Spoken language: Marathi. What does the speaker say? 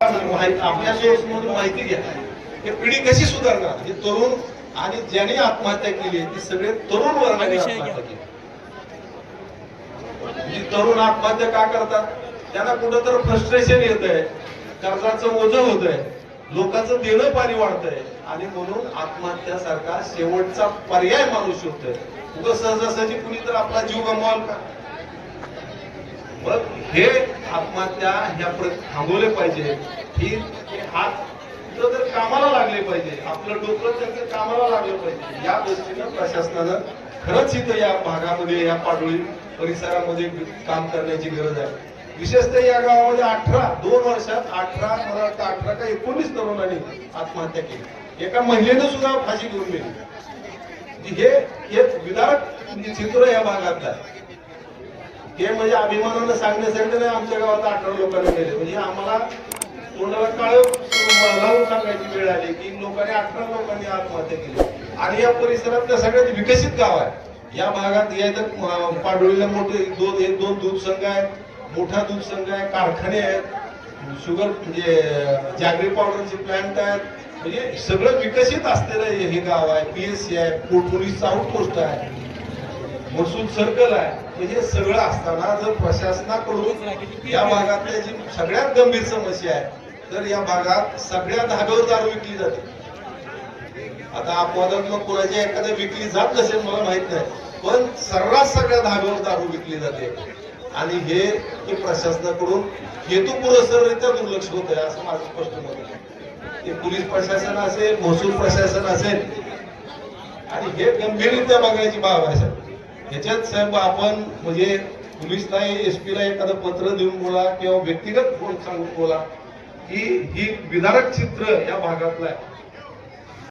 आपल्या सोर्समधून माहिती घ्या की पिढी कशी सुधारणार. हे तरुण आणि ज्याने आत्महत्या केली ती सगळे तरुण वर्गाने आत्महत्या केली. जी तरुण आत्महत्या का करतात? त्यांना कुठंतरी फ्रस्ट्रेशन येत आहे, कर्जाचं ओझं होत आहे, लोकांचं देणं पाणी वाढतंय आणि म्हणून आत्महत्यासारखा शेवटचा पर्याय माणूस शोधतोय. उगा सहजासहजी कुणी तर आपला जीव गमवाल का? मग हे आत्महत्या ह्या थांबवले पाहिजे. ही हात तर कामाला लागले पाहिजे, आपलं डोकं त्याचं कामाला लागलं पाहिजे. या दृष्टीनं प्रशासनानं खरंच इथं या भागामध्ये या पाडोळी परिसरामध्ये काम करण्याची गरज आहे. विशेषतः या गावामध्ये 2 वर्षात 18 का 19 तरुणांनी आत्महत्या केली. एका महिलेनं सुद्धा फाशी घेऊन गेली. हे विदारक चित्र या भागातलं आहे. हे म्हणजे अभिमानानं सांगण्यासाठी नाही आमच्या गावात 18 लोकांनी गेले. म्हणजे आम्हाला तोंडाला काळं लावून सांगायची वेळ आली की लोकांनी 18 लोकांनी आत्महत्या केली. आणि या परिसरातलं सगळ्यात विकसित गाव आहे. या भागात या पाडोळीला मोठे दोन दूध संघ आहेत, मोठा दूध संघ आहे, कारखाने आहेत, शुगर म्हणजे जॅगरी पावडरचे प्लांट आहेत. म्हणजे सगळं विकसित असलेलं हे गाव आहे. PSC आहे, पोलीस आउटपोस्ट आहे, महसूल सर्कल आहे. म्हणजे सगळं असताना जर प्रशासनाकडून या भागातल्या जी सगळ्यात गंभीर समस्या आहे तर या भागात सगळ्या धाब्यावर दारू विकली जाते. आता अपवादात्मक कोणाच्या एखाद्या विकली जात नसेल मला माहित नाही, पण सर्रास सगळ्या धाब्यावर दारू विकली जाते. आणि हे प्रशासनाकडून हेतुपुरस्सररित्या दुर्लक्ष होत आहे असं माझं स्पष्ट मत आहे. ते पोलीस प्रशासन असेल, महसूल प्रशासन असेल, आणि हे गंभीररित्या बघायची बाब आहे साहेब. ह्याच्यात साहेब आपण म्हणजे पोलीसला SP ला एखादं पत्र देऊन बोला किंवा व्यक्तिगत फोन सांगून बोला की ही विदारक चित्र या भागातलं आहे.